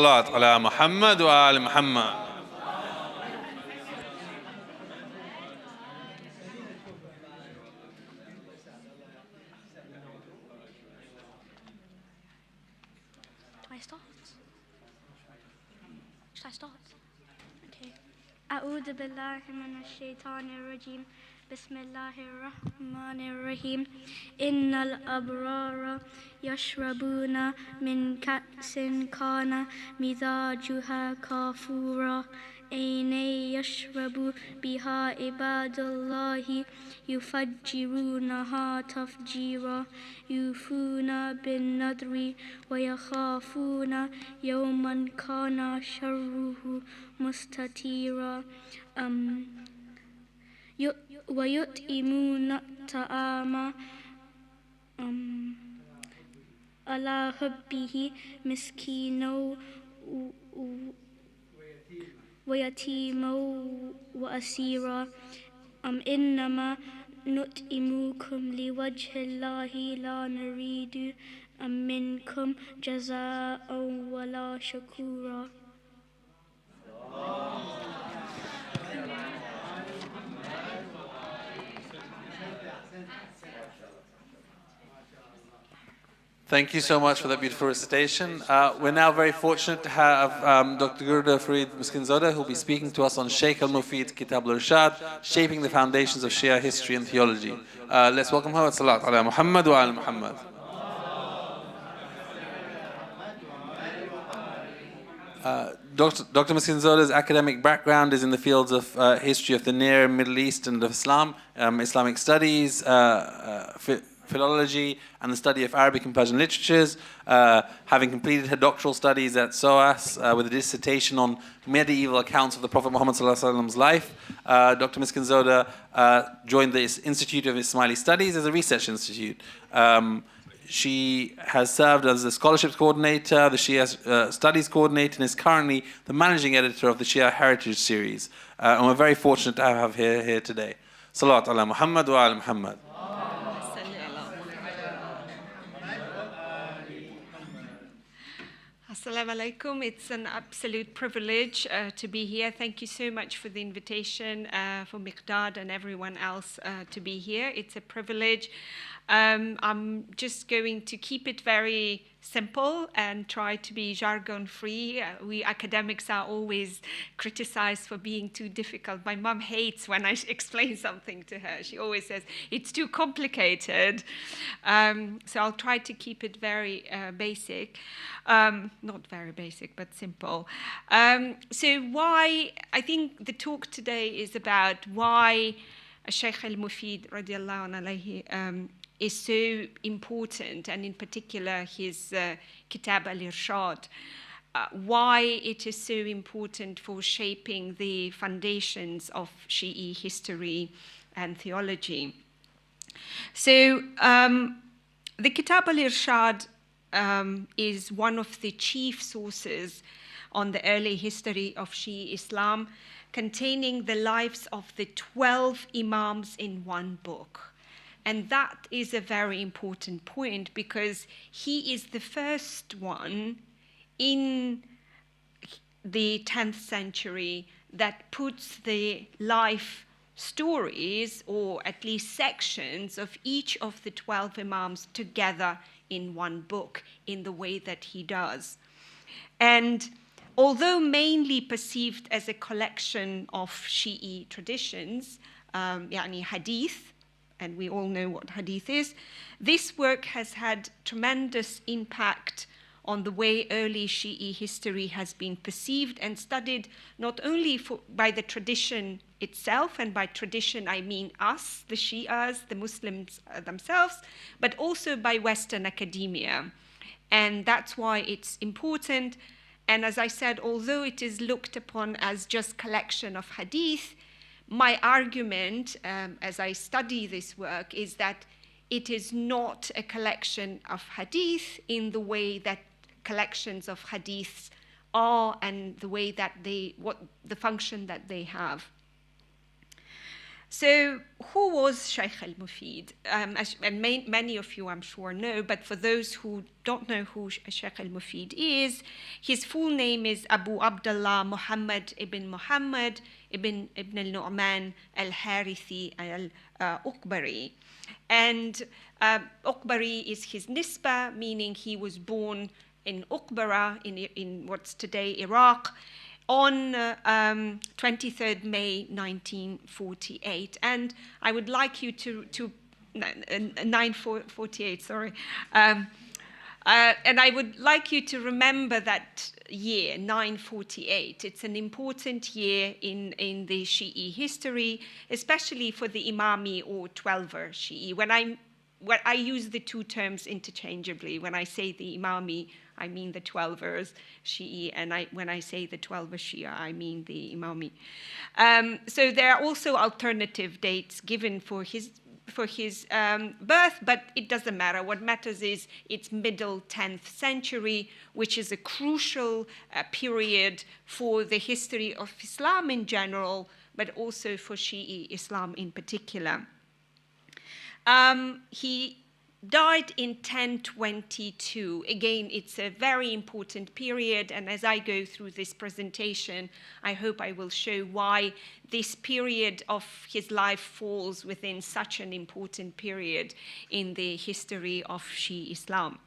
صلوات على محمد وآل محمد. Should I start? Okay. أعوذ بالله من الشيطان الرجيم. بسم الله الرحمن الرحيم. إن الأبرار يشربون من كأس كان مزاجها كافورا أين يشرب بها عباد الله يفجرونها تفجيرا يوفون بالنذر ويخافون يوما كان شره مستطيرا ويطعمون الطعام على حبه مسكينا ويتيما وأسيرا إنما نطعمكم لوجه الله لا نريد منكم جزاء ولا شكورا. Thank you so much for that beautiful recitation. We're now very fortunate to have Dr Gurdofarid Miskinzoda, who will be speaking to us on Shaykh al-Mufid, Kitab al-Irshād, Shaping the Foundations of Shia History and Theology. Let's welcome her. Salat ala Muhammad wa ala Muhammad. Dr. Miskinzoda's academic background is in the fields of history of the Near Middle East and of Islam, Islamic Studies, philology, and the study of Arabic and Persian literatures, having completed her doctoral studies at SOAS with a dissertation on medieval accounts of the Prophet Muhammad's life. Dr. Miskinzoda joined the Institute of Ismaili Studies as a research institute. She has served as the scholarships coordinator, the Shia studies coordinator, and is currently the managing editor of the Shia Heritage Series. And we're very fortunate to have her here today. Salawat ala Muhammad wa ala Muhammad. Assalamu alaikum. It's an absolute privilege to be here. Thank you so much for the invitation, for Miqdad and everyone else to be here. It's a privilege. I'm just going to keep it very simple and try to be jargon-free. We academics are always criticized for being too difficult. My mom hates when I explain something to her. She always says, it's too complicated. So I'll try to keep it very basic. Not very basic, but simple. So why, I think the talk today is about why Shaykh al-Mufid radiallahu anhu is so important, and in particular his Kitab al-Irshād, why it is so important for shaping the foundations of Shi'i history and theology. So the Kitab al-Irshād is one of the chief sources on the early history of Shi'i Islam, containing the lives of the 12 Imams in one book. And that is a very important point because he is the first one in the 10th century that puts the life stories, or at least sections, of each of the 12 Imams together in one book in the way that he does. And although mainly perceived as a collection of Shi'i traditions, yani hadith, and we all know what hadith is, this work has had tremendous impact on the way early Shi'i history has been perceived and studied, not only by the tradition itself, and by tradition I mean us, the Shi'as, the Muslims themselves, but also by Western academia. And that's why it's important. And as I said, although it is looked upon as just collection of hadith, my argument as I study this work is that it is not a collection of hadith in the way that collections of hadiths are, and the way that the function that they have. So who was Shaykh al-Mufid? Many of you, I'm sure, know, but for those who don't know who Shaykh al-Mufid is, his full name is Abu Abdullah Muhammad ibn al-Nu'man al-Harithi al-Uqbari. And Uqbari is his nisba, meaning he was born in Uqbara, in what's today Iraq, on 23rd May 1948. And I would like you to 948, sorry. And I would like you to remember that year, 948. It's an important year in the Shi'i history, especially for the Imami or Twelver Shi'i. When I use the two terms interchangeably. When I say the Imami, I mean the Twelvers Shi'i, and when I say the Twelver Shia, I mean the Imami. So there are also alternative dates given for his birth, but it doesn't matter. What matters is it's middle 10th century, which is a crucial period for the history of Islam in general, but also for Shi'i Islam in particular. He died in 1022. Again, it's a very important period, and as I go through this presentation, I hope I will show why this period of his life falls within such an important period in the history of Shi'i Islam.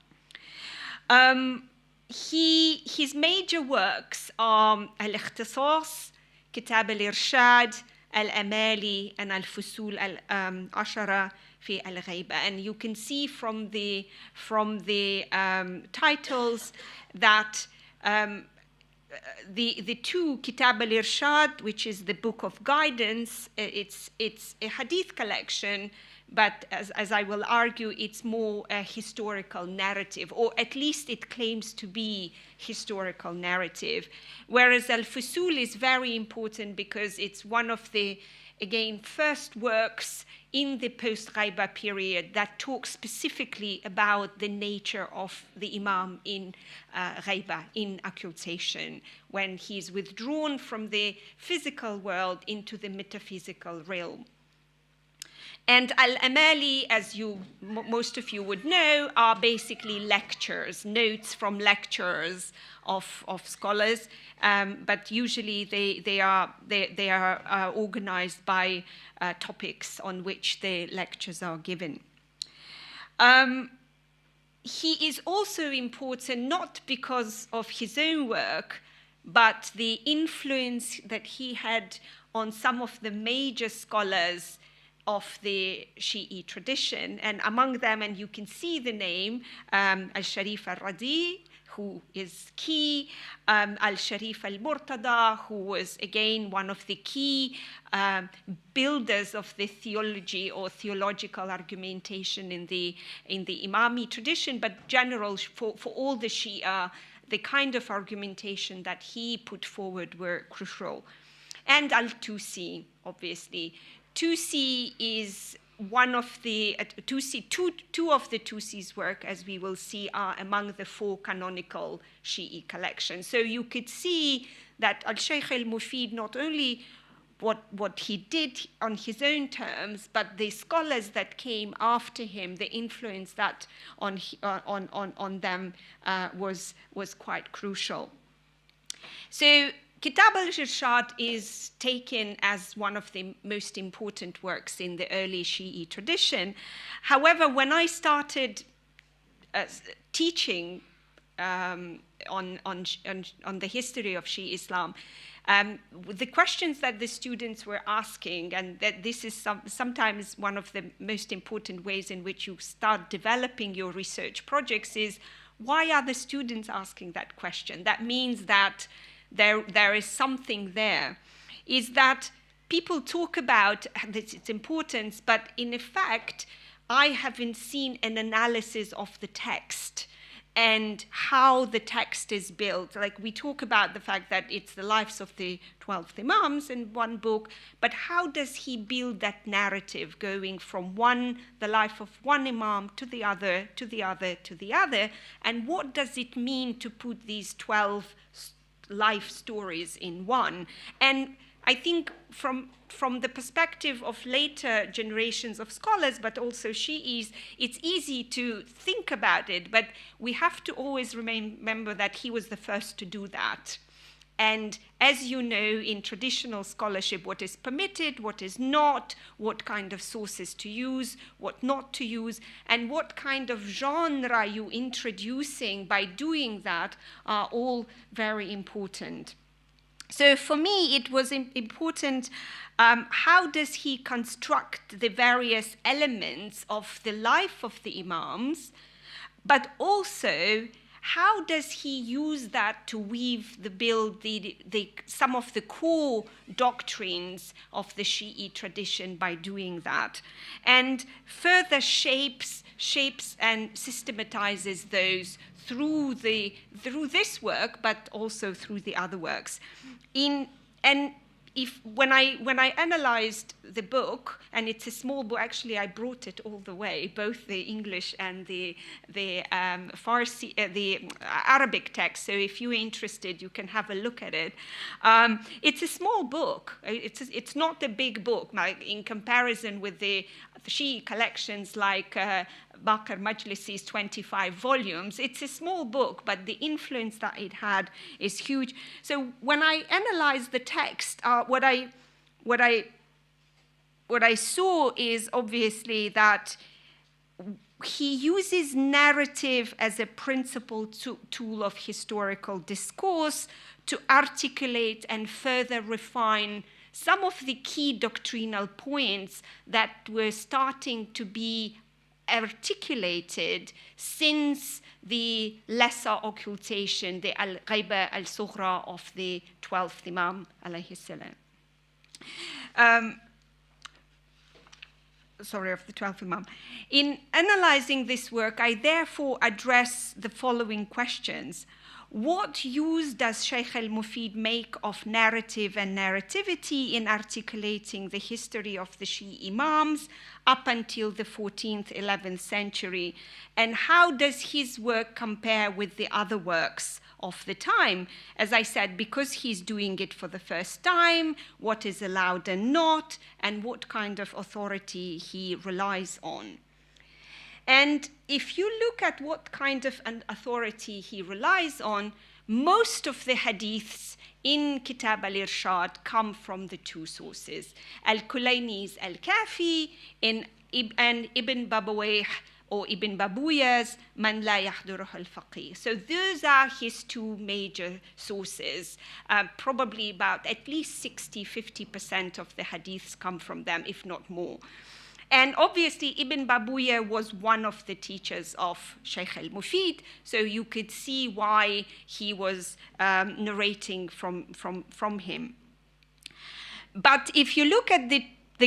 His major works are al-Ikhtisas, Kitāb al-Irshād, al-Amali, and al-Fusul al-Ashara fi al-Ghaiba. And you can see from the titles that the two, Kitāb al-Irshād, which is the book of guidance, it's a hadith collection, but as I will argue, it's more a historical narrative, or at least it claims to be historical narrative. Whereas al-Fusul is very important because it's one of the, again, first works in the post-Ghaiba period that talks specifically about the nature of the Imam in Ghaiba, in occultation, when he's withdrawn from the physical world into the metaphysical realm. And al-Amali, as most of you would know, are basically lectures, notes from lectures of scholars, but usually they are organized by topics on which the lectures are given. He is also important not because of his own work, but the influence that he had on some of the major scholars of the Shi'i tradition, and among them, and you can see the name, al-Sharif al-Radi, who is key, al-Sharif al-Murtada, who was again one of the key builders of the theology or theological argumentation in the Imami tradition, but general for all the Shia, the kind of argumentation that he put forward were crucial. And al-Tusi, obviously. Tusi is one of the, two of the Tusi's work, as we will see, are among the 4 canonical Shi'i collections. So you could see that al-Shaykh al-Mufid, not only what he did on his own terms, but the scholars that came after him, the influence that on them was quite crucial. So Kitāb al-Irshād is taken as one of the most important works in the early Shi'i tradition. However, when I started teaching on the history of Shi'i Islam, the questions that the students were asking, and that this is sometimes one of the most important ways in which you start developing your research projects, is why are the students asking that question? That means that there is something there, is that people talk about its importance, but in effect, I haven't seen an analysis of the text and how the text is built. Like, we talk about the fact that it's the lives of the 12 Imams in one book, but how does he build that narrative going from the life of one Imam to the other, to the other, to the other, and what does it mean to put these 12 life stories in one? And I think from the perspective of later generations of scholars, but also Shi'is, it's easy to think about it, but we have to always remember that he was the first to do that. And as you know, in traditional scholarship, what is permitted, what is not, what kind of sources to use, what not to use, and what kind of genre you're introducing by doing that are all very important. So for me, it was important, how does he construct the various elements of the life of the Imams, but also how does he use that to weave, build some of the core doctrines of the Shi'i tradition by doing that, and further shapes and systematizes those through this work, but also through the other works. When I analyzed the book, and it's a small book, actually I brought it all the way, both the English and the Farsi, the Arabic text. So if you're interested, you can have a look at it. It's a small book. It's not a big book, like in comparison with the Shi'i collections like Bakr Majlisi's 25 volumes. It's a small book, but the influence that it had is huge. So when I analyzed the text, what I saw is obviously that he uses narrative as a principal tool of historical discourse to articulate and further refine some of the key doctrinal points that were starting to be articulated since the lesser occultation, the al-Ghaiba al-Sughra of the 12th Imam, alayhi salam. Of the 12th Imam. In analyzing this work, I therefore address the following questions. What use does Shaykh al-Mufid make of narrative and narrativity in articulating the history of the Shi'i Imams up until the 14th, 11th century? And how does his work compare with the other works of the time? As I said, because he's doing it for the first time, what is allowed and not, and what kind of authority he relies on. And if you look at what kind of an authority he relies on, most of the hadiths in Kitab al-Irshād come from the two sources, al-Kulayni's al-Kafi and Ibn Babawayh or Ibn Babuya's Man la yahduruhu al-Faqih. So those are his two major sources. Probably about at least 60–50% of the hadiths come from them, if not more. And obviously, Ibn Babuya was one of the teachers of Shaykh al-Mufid, so you could see why he was narrating from him. But if you look at the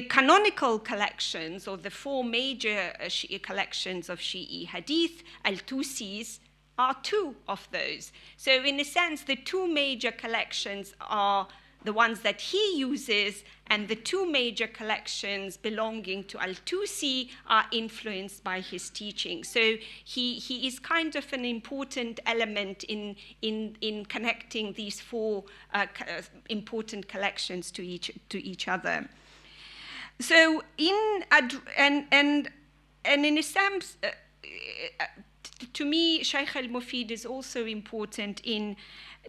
canonical collections, or the four major Shi'i collections of Shi'i hadith, al-Tusi's are two of those. So in a sense, the two major collections are the ones that he uses, and the two major collections belonging to al-Tusi are influenced by his teaching. So he is kind of an important element in connecting these four important collections to each other. So in a sense, to me, Shaykh al-Mufid is also important in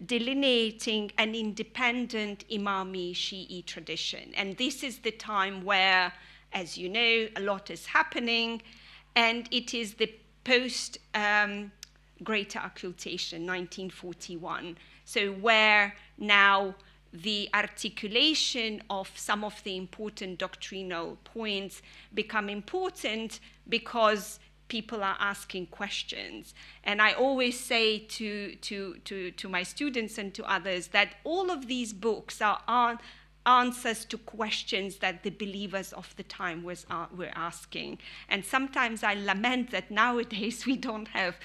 delineating an independent Imami Shi'i tradition. And this is the time where, as you know, a lot is happening, and it is the post-Greater Occultation, 1941. So where now the articulation of some of the important doctrinal points become important because people are asking questions. And I always say to my students and to others that all of these books are answers to questions that the believers of the time were asking. And sometimes I lament that nowadays we don't have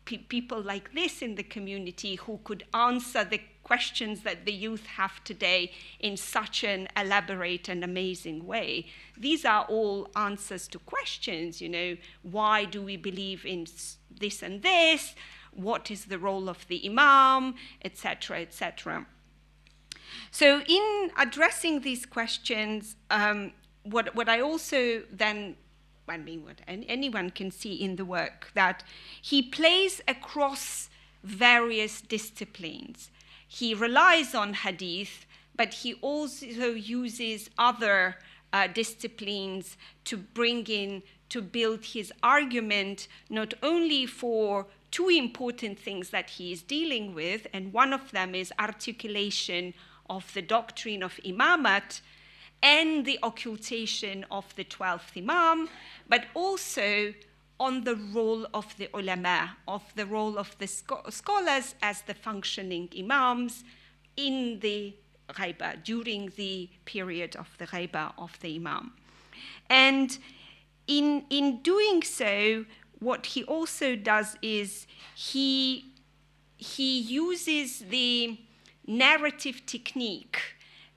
people like this in the community who could answer the questions that the youth have today in such an elaborate and amazing way. These are all answers to questions, you know, why do we believe in this and this? What is the role of the Imam, etc., etc. So in addressing these questions, what I also then, I mean, what anyone can see in the work, that he plays across various disciplines. He relies on hadith, but he also uses other disciplines to bring in, to build his argument, not only for two important things that he is dealing with, and one of them is articulation of the doctrine of imamat and the occultation of the 12th imam, but also on the role of the ulama, of the role of the scholars as the functioning imams in the ghaiba, during the period of the ghaiba of the imam. And in doing so, what he also does is he uses the narrative technique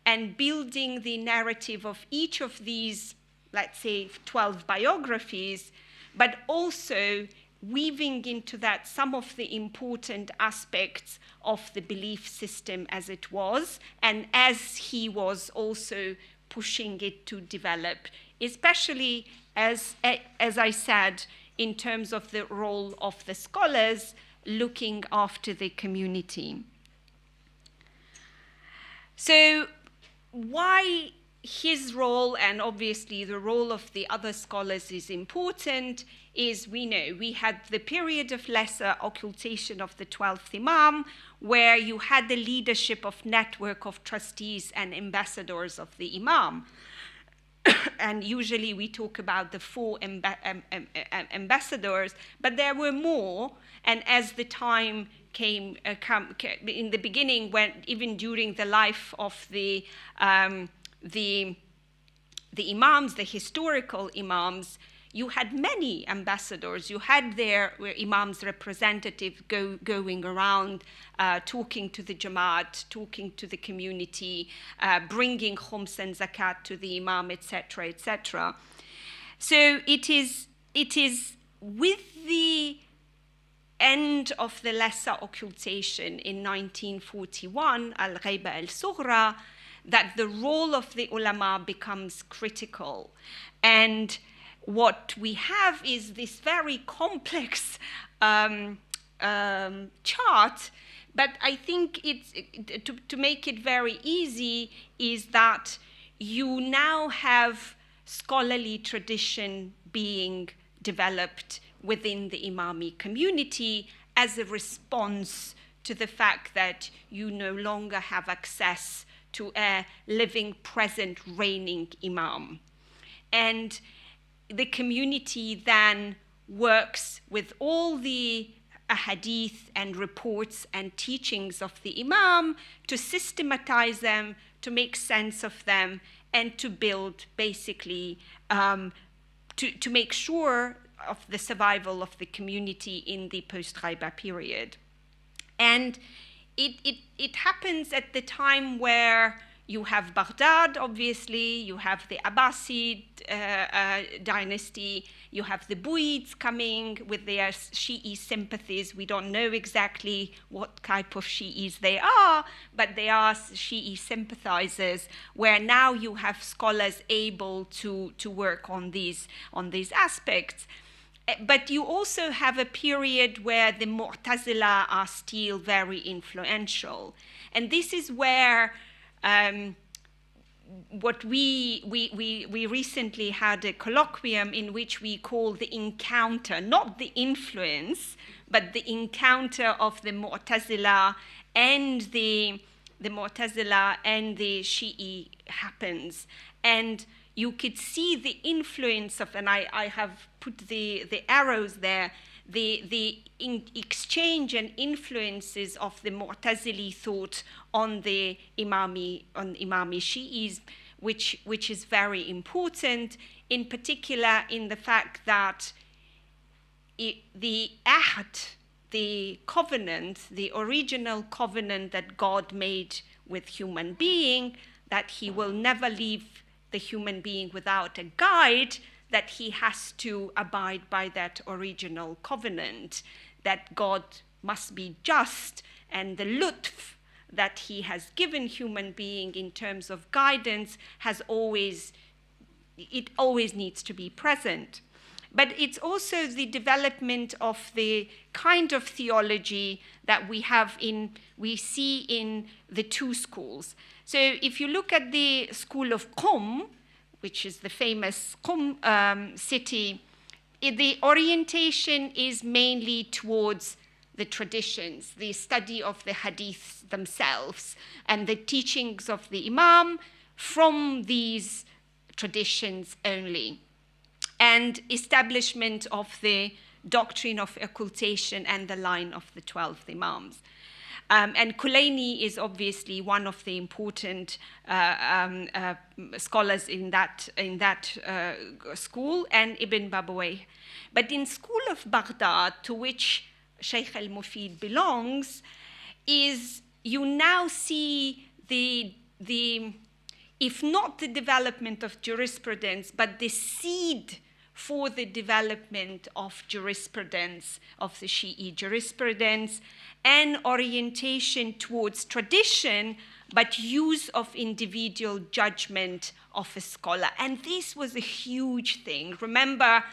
and building the narrative of each of these, let's say, 12 biographies, but also weaving into that some of the important aspects of the belief system as it was, and as he was also pushing it to develop, especially as I said, in terms of the role of the scholars looking after the community. So why his role, and obviously the role of the other scholars, is important is, we know we had the period of lesser occultation of the 12th Imam, where you had the leadership of network of trustees and ambassadors of the Imam. And usually we talk about the 4 ambassadors, but there were more. And as the time came in the beginning, when even during the life of the imams, the historical imams, you had many ambassadors. You had their imams' representatives going around, talking to the Jamaat, talking to the community, bringing khums and zakat to the imam, etc., etc. So it is with the end of the lesser occultation in 1941, al-Ghaiba al-Sughra, that the role of the ulama becomes critical. And what we have is this very complex chart, but I think it's, to make it very easy, is that you now have scholarly tradition being developed within the Imami community as a response to the fact that you no longer have access to a living, present, reigning Imam. And the community then works with all the hadith and reports and teachings of the Imam to systematize them, to make sense of them, and to build basically, to make sure of the survival of the community in the post-Ghaiba period. And it happens at the time where you have Baghdad, obviously, you have the Abbasid dynasty, you have the Buyids coming with their Shi'i sympathies. We don't know exactly what type of Shi'is they are, but they are Shi'i sympathizers, where now you have scholars able to work on these aspects. But you also have a period where the Mu'tazila are still very influential. And this is where what we recently had a colloquium in which we call the encounter, not the influence, but the encounter of the Mu'tazila and the Shi'i happens. And you could see the influence of, and I have put the arrows there, the exchange and influences of the Mu'tazili thought on the Imami Shi'is, which is very important, in particular in the fact that the ahd, the covenant, the original covenant that God made with human being, that he will never leave the human being without a guide, that he has to abide by that original covenant, that God must be just, and the lutf, that he has given human being in terms of guidance it always needs to be present. But it's also the development of the kind of theology that we see in the two schools. So if you look at the school of Qum, which is the famous Qum city, the orientation is mainly towards the traditions, the study of the hadiths themselves, and the teachings of the Imam from these traditions only, and establishment of the doctrine of occultation and the line of the 12 Imams. And Kulaini is obviously one of the important scholars in that school, and Ibn Babawayh. But in school of Baghdad, to which Shaykh al-Mufid belongs, you now see if not the development of jurisprudence, but the seed for the development of jurisprudence, of the Shi'i jurisprudence, and orientation towards tradition, but use of individual judgment of a scholar. And this was a huge thing. Remember,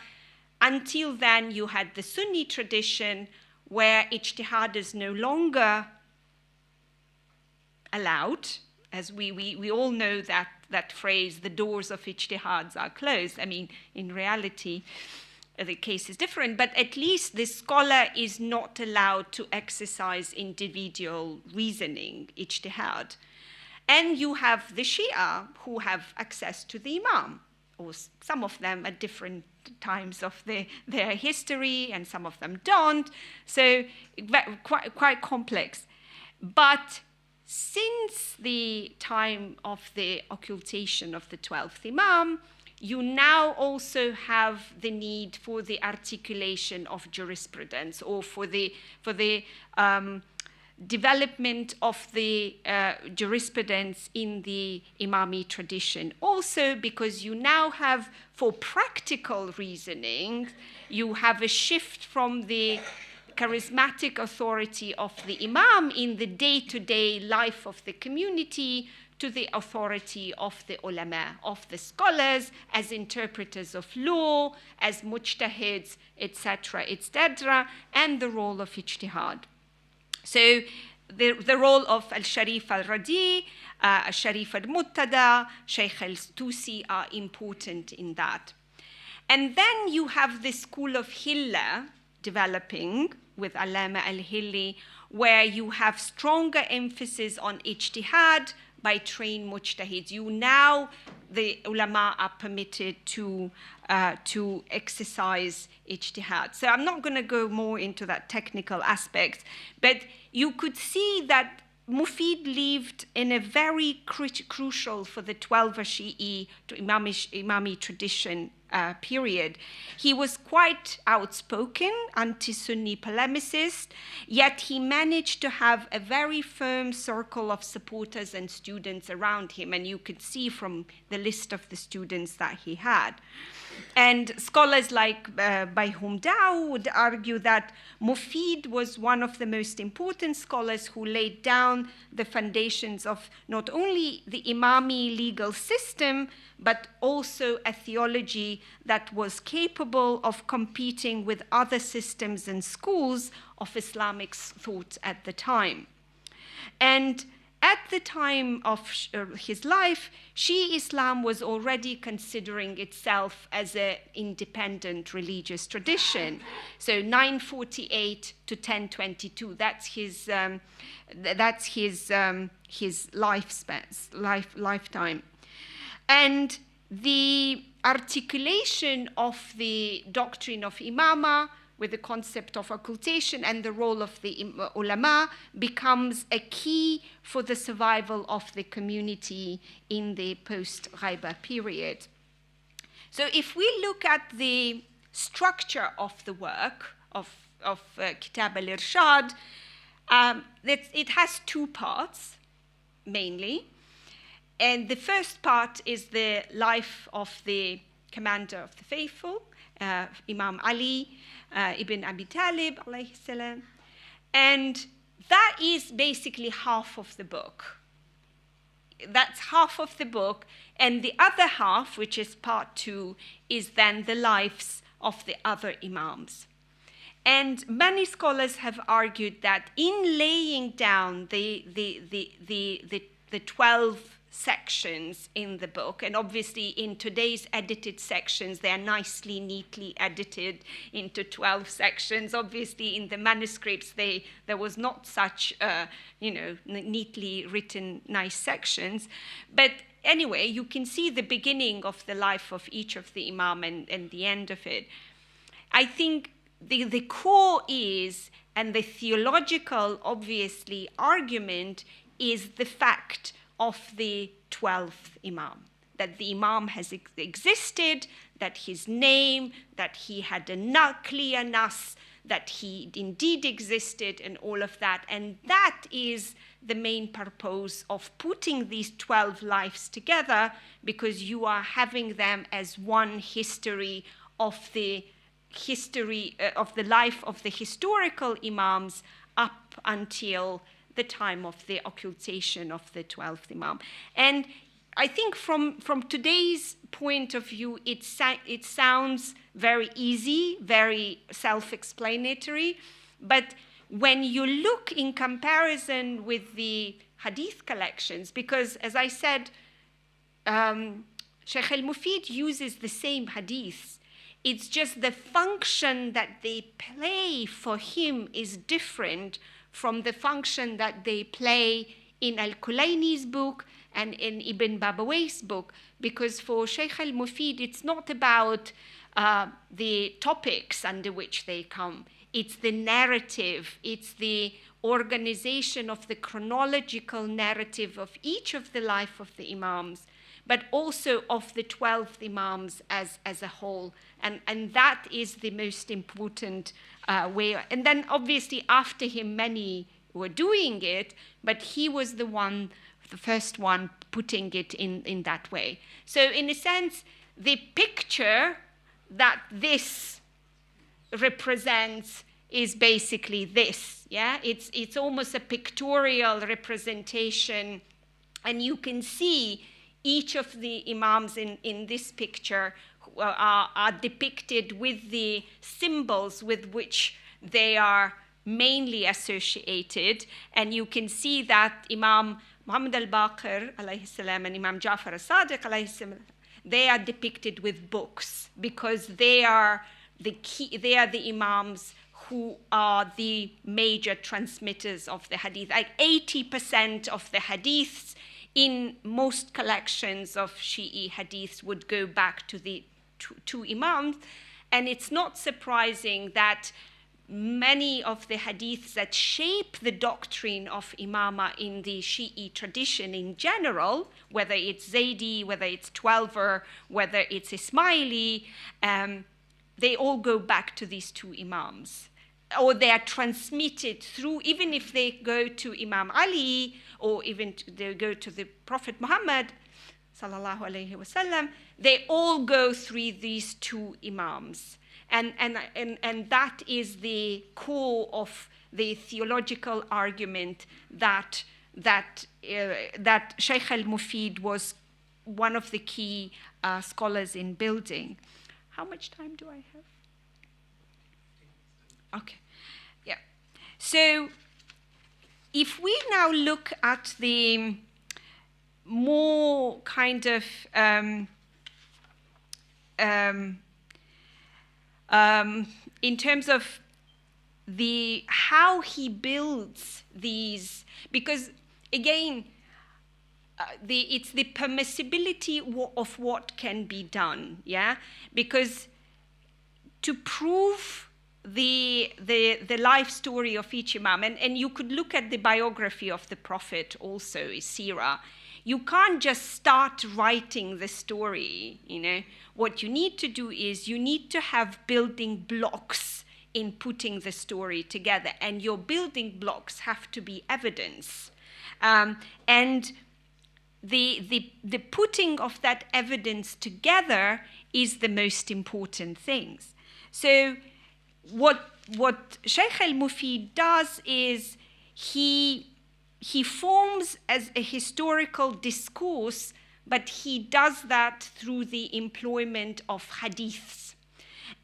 until then, you had the Sunni tradition, where ijtihad is no longer allowed, as we all know that phrase, the doors of ijtihads are closed. I mean, in reality, the case is different, but at least the scholar is not allowed to exercise individual reasoning, ijtihad. And you have the Shia, who have access to the Imam, or some of them at different times of their history, and some of them don't. So quite complex. But since the time of the occultation of the 12th Imam, you now also have the need for the articulation of jurisprudence, or for the development of the jurisprudence in the Imami tradition. Also because you now have, for practical reasoning, you have a shift from the charismatic authority of the Imam in the day-to-day life of the community to the authority of the ulama, of the scholars, as interpreters of law, as mujtahids, etc., and the role of ijtihad. So the role of al-Sharif al-Radi, al-Sharif al-Muttada, Shaykh al-Tusi are important in that. And then you have the school of Hilla developing with Allama al-Hilli, where you have stronger emphasis on ijtihad by trained mujtahids. The ulama are permitted to exercise ijtihad. So I'm not going to go more into that technical aspect, but you could see that Mufid lived in a very crucial for the 12 Shi'i to Imami tradition period. He was quite outspoken, anti-Sunni polemicist, yet he managed to have a very firm circle of supporters and students around him, and you could see from the list of the students that he had. And scholars like Bayhum Dao would argue that Mufid was one of the most important scholars who laid down the foundations of not only the Imami legal system, but also a theology that was capable of competing with other systems and schools of Islamic thought at the time. And at the time of his life, Shi'i Islam was already considering itself as an independent religious tradition. So 948 to 1022, that's his lifetime. And the articulation of the doctrine of imama with the concept of occultation and the role of the ulama becomes a key for the survival of the community in the post-Ghaiba period. So if we look at the structure of the work of Kitab al-Irshād, it has two parts, mainly. And the first part is the life of the commander of the faithful, Imam Ali ibn Abi Talib, alayhi salam. And that is basically half of the book. That's half of the book. And the other half, which is part 2, is then the lives of the other imams. And many scholars have argued that in laying down the 12 sections in the book, and obviously in today's edited sections, they are nicely, neatly edited into 12 sections. Obviously, in the manuscripts, there was not such, neatly written, nice sections. But anyway, you can see the beginning of the life of each of the imam and the end of it. I think the core is, and the theological, obviously, argument is the fact of the 12th imam, that the imam has existed, that his name, that he had a clear nas, that he indeed existed, and all of that. And that is the main purpose of putting these 12 lives together, because you are having them as one history of the life of the historical imams up until the time of the occultation of the 12th imam. And I think from today's point of view, it sounds very easy, very self-explanatory, but when you look in comparison with the hadith collections, because as I said, Shaykh al-Mufid uses the same hadiths. It's just the function that they play for him is different from the function that they play in al-Kulayni's book and in Ibn Babawayh's book, because for Shaykh al-Mufid, it's not about the topics under which they come. It's the narrative, it's the organization of the chronological narrative of each of the life of the imams, but also of the 12th imams as a whole. And that is the most important way. And then obviously after him, many were doing it, but he was the first one putting it in that way. So in a sense, the picture that this represents is basically this, yeah? It's almost a pictorial representation, and you can see each of the imams in this picture are depicted with the symbols with which they are mainly associated. And you can see that Imam Muhammad al-Baqir alayhi salam and Imam Ja'far al-Sadiq alayhi salam, they are depicted with books, because they are the imams who are the major transmitters of the hadith. Like 80% of the hadiths in most collections of Shi'i hadiths would go back to the two imams. And it's not surprising that many of the hadiths that shape the doctrine of imama in the Shi'i tradition in general, whether it's Zaydi, whether it's Twelver, whether it's Ismaili, they all go back to these two imams. Or they are transmitted through, even if they go to Imam Ali, or even they go to the Prophet Muhammad, sallallahu alaihi wasallam, they all go through these two imams. And that is the core of the theological argument that Shaykh al-Mufid was one of the key scholars in building. How much time do I have? Okay, yeah. So if we now look at the more kind of in terms of how he builds these, because again, it's the permissibility of what can be done, yeah? Because to prove the life story of each imam, and you could look at the biography of the Prophet also, Sirah. You can't just start writing the story, you know. What you need to do is you need to have building blocks in putting the story together, and your building blocks have to be evidence. And the putting of that evidence together is the most important things. So what Shaykh al-Mufid does is he forms as a historical discourse, but he does that through the employment of hadiths.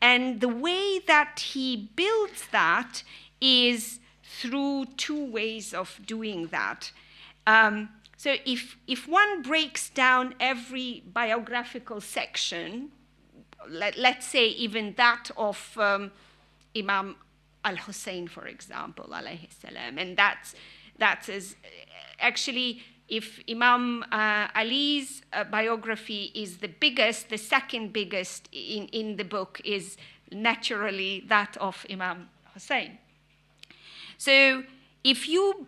And the way that he builds that is through two ways of doing that. So if one breaks down every biographical section, let's say even that of Imam al-Hussein, for example, alayhi salam, and that's as actually, if Imam Ali's biography is the biggest, the second biggest in the book is naturally that of Imam Hussein. So if you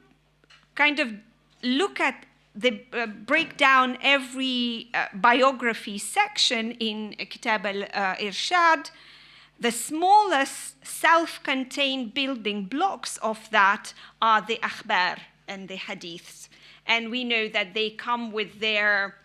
kind of look at the break down every biography section in Kitab al-Irshād, the smallest self-contained building blocks of that are the akhbar and the hadiths. And we know that they come with their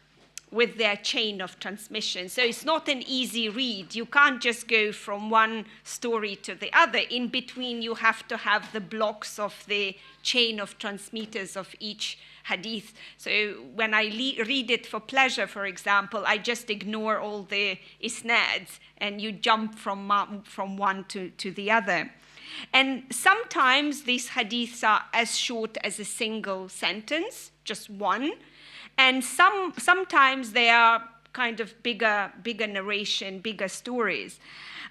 chain of transmission. So it's not an easy read. You can't just go from one story to the other. In between, you have to have the blocks of the chain of transmitters of each hadith. So when I read it for pleasure, for example, I just ignore all the isnads, and you jump from one to the other. And sometimes these hadiths are as short as a single sentence, just one. And sometimes they are kind of bigger narration, bigger stories.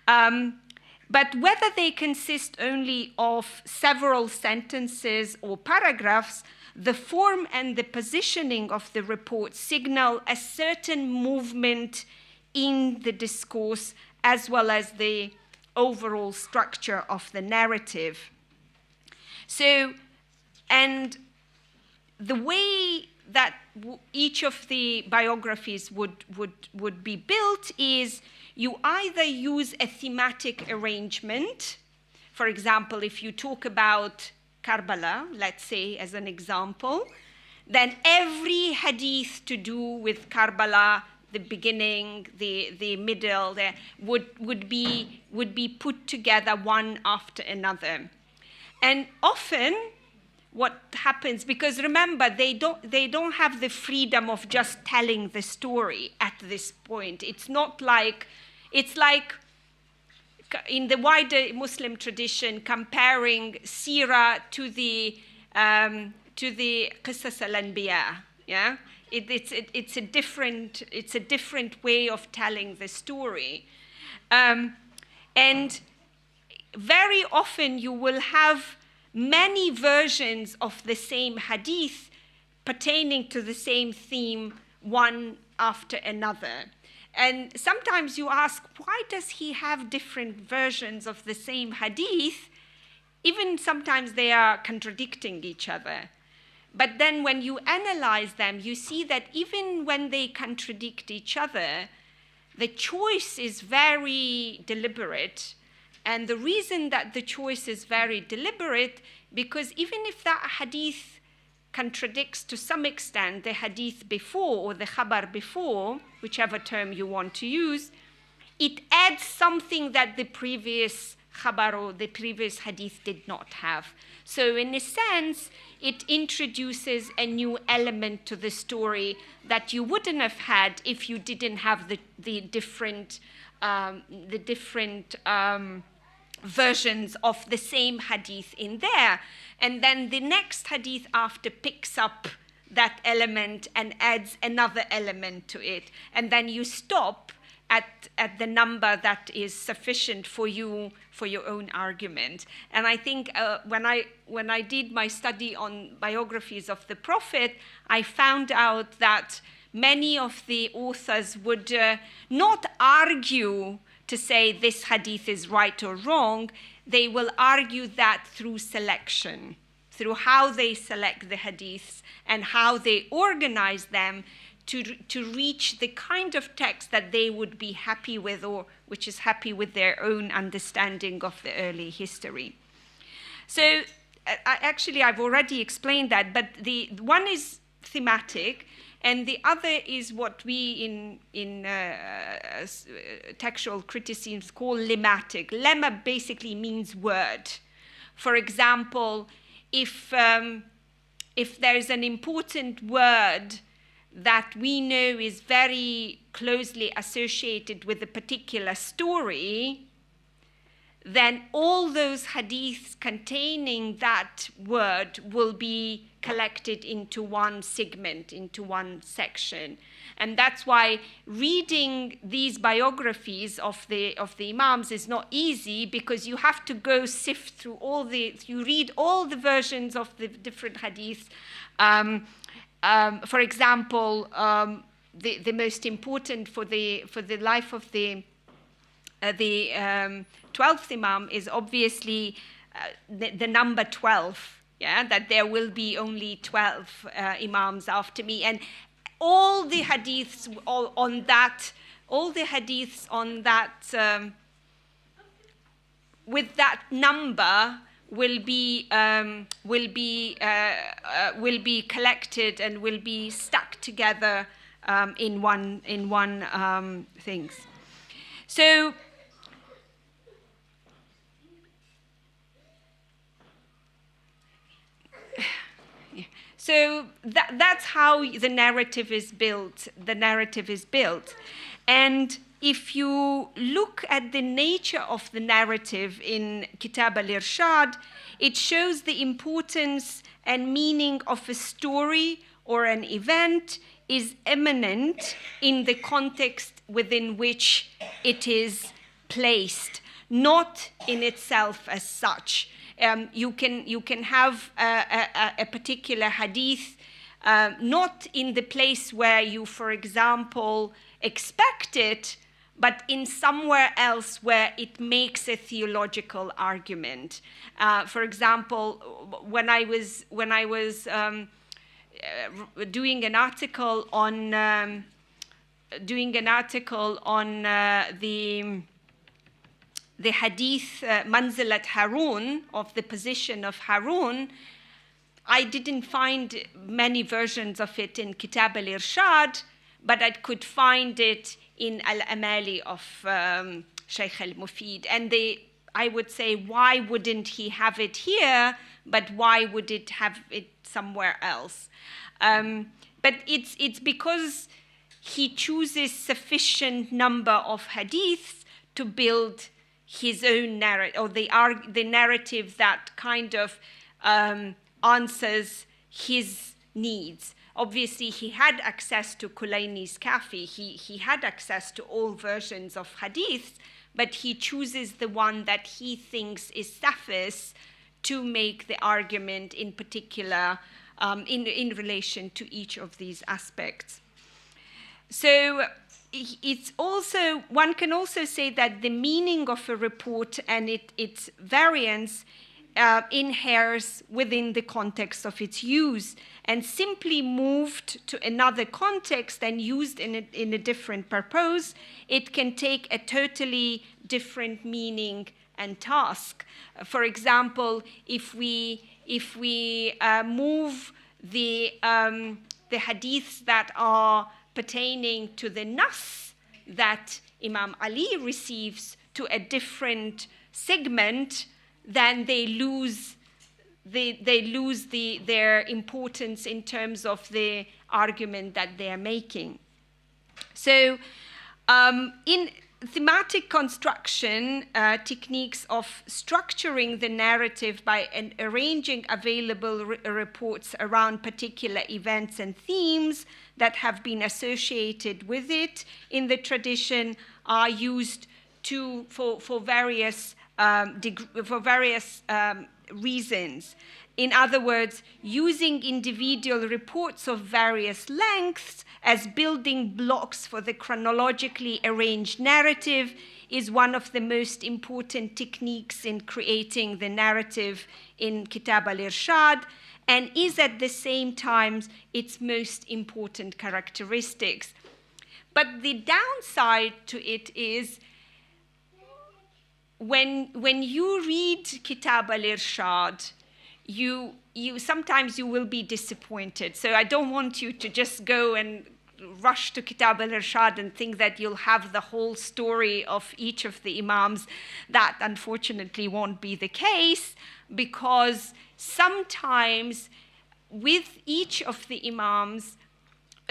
But whether they consist only of several sentences or paragraphs, the form and the positioning of the report signal a certain movement in the discourse, as well as the overall structure of the narrative. So, and the way that each of the biographies would be built is you either use a thematic arrangement. For example, if you talk about Karbala, let's say as an example, then every hadith to do with Karbala, the beginning, the middle, would be put together one after another. And often what happens, because remember, they don't have the freedom of just telling the story at this point. It's like in the wider Muslim tradition, comparing Sirah to the Qisas al-Anbiya. Yeah, it's a different way of telling the story, and very often you will have many versions of the same hadith pertaining to the same theme, one after another. And sometimes you ask, why does he have different versions of the same hadith? Even sometimes they are contradicting each other. But then when you analyze them, you see that even when they contradict each other, the choice is very deliberate. And the reason that the choice is very deliberate, because even if that hadith contradicts to some extent the hadith before or the khabar before, whichever term you want to use, it adds something that the previous khabar or the previous hadith did not have. So in a sense, it introduces a new element to the story that you wouldn't have had if you didn't have the different versions of the same hadith in there. And then the next hadith after picks up that element and adds another element to it. And then you stop at the number that is sufficient for you for your own argument. And I think when I did my study on biographies of the Prophet, I found out that many of the authors would not argue to say this hadith is right or wrong. They will argue that through selection, through how they select the hadiths and how they organize them to reach the kind of text that they would be happy with, or which is happy with their own understanding of the early history. So actually, I've already explained that, but the one is thematic, and the other is what we in textual criticism call lemmatic. Lemma basically means word. For example, if there's an important word that we know is very closely associated with a particular story, then all those hadiths containing that word will be collected into one segment, into one section. And that's why reading these biographies of the Imams is not easy, because you have to go sift through you read all the versions of the different hadiths. For example, the most important for the life of the 12th Imam is obviously the number 12, yeah, that there will be only 12 Imams after me. And all the hadiths on that, with that number will be collected and will be stuck together in one things. So that's how the narrative is built. And if you look at the nature of the narrative in Kitab al-Irshād, it shows the importance and meaning of a story or an event is eminent in the context within which it is placed, not in itself as such. You can have a particular hadith not in the place where you, for example, expect it, but in somewhere else where it makes a theological argument. For example, when I was doing an article on the hadith Manzilat Harun, of the position of Harun, I didn't find many versions of it in Kitab al-Irshād, but I could find it in al-Amali of Shaykh al-Mufid. And I would say, why wouldn't he have it here, but why would it have it somewhere else? But it's because he chooses sufficient number of hadiths to build his own narrative, or the narrative that kind of answers his needs. Obviously, he had access to Kulayni's Kafi. He had access to all versions of hadiths, but he chooses the one that he thinks is safest to make the argument in particular in relation to each of these aspects. So it's also, one can also say that the meaning of a report and its variance inheres within the context of its use, and simply moved to another context and used in a different purpose, it can take a totally different meaning and task. For example, if we move the hadiths that are pertaining to the nas that Imam Ali receives to a different segment, then they lose their importance in terms of the argument that they are making. So in thematic construction, techniques of structuring the narrative by arranging available reports around particular events and themes that have been associated with it in the tradition are used for various reasons. In other words, using individual reports of various lengths as building blocks for the chronologically arranged narrative is one of the most important techniques in creating the narrative in Kitab al-Irshād, and is at the same time its most important characteristics. But the downside to it is, when you read Kitab al-Irshād, you sometimes you will be disappointed. So I don't want you to just go and rush to Kitab al-Irshād and think that you'll have the whole story of each of the imams. That unfortunately won't be the case, because sometimes with each of the imams,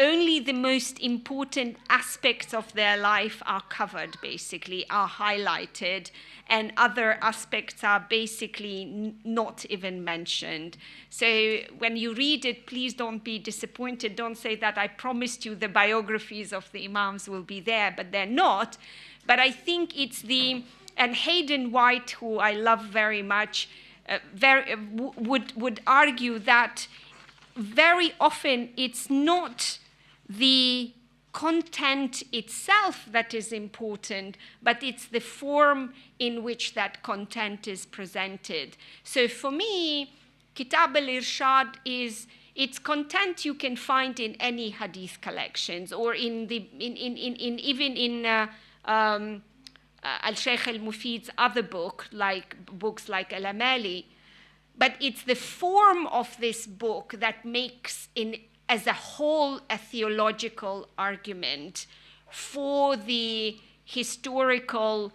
only the most important aspects of their life are covered, basically, are highlighted, and other aspects are basically not even mentioned. So when you read it, please don't be disappointed. Don't say that I promised you the biographies of the imams will be there, but they're not. But I think it's and Hayden White, who I love very much, would argue that very often it's not the content itself that is important, but it's the form in which that content is presented. So for me, Kitab al-Irshād its content you can find in any hadith collections, or even in al-Shaykh al-Mufid's other books like al-Amali. But it's the form of this book that makes as a whole a theological argument for the historical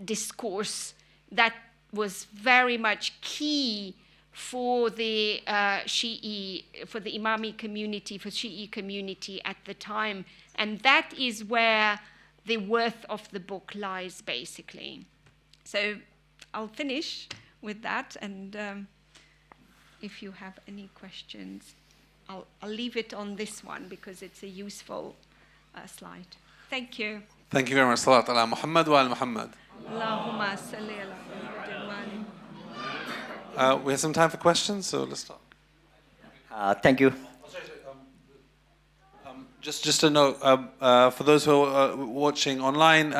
discourse that was very much key for the Shi'i, for the Imami community, for Shi'i community at the time. And that is where the worth of the book lies, basically. So I'll finish with that, and if you have any questions, I'll leave it on this one because it's a useful slide. Thank you. Thank you very much. Salat ala Muhammad wa al Muhammad. Allahumma salli ala Muhammadin wa ali. We have some time for questions, so let's start. Thank you. Just a note, for those who are watching online,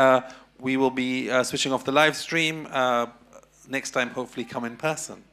we will be switching off the live stream. Next time, hopefully come in person.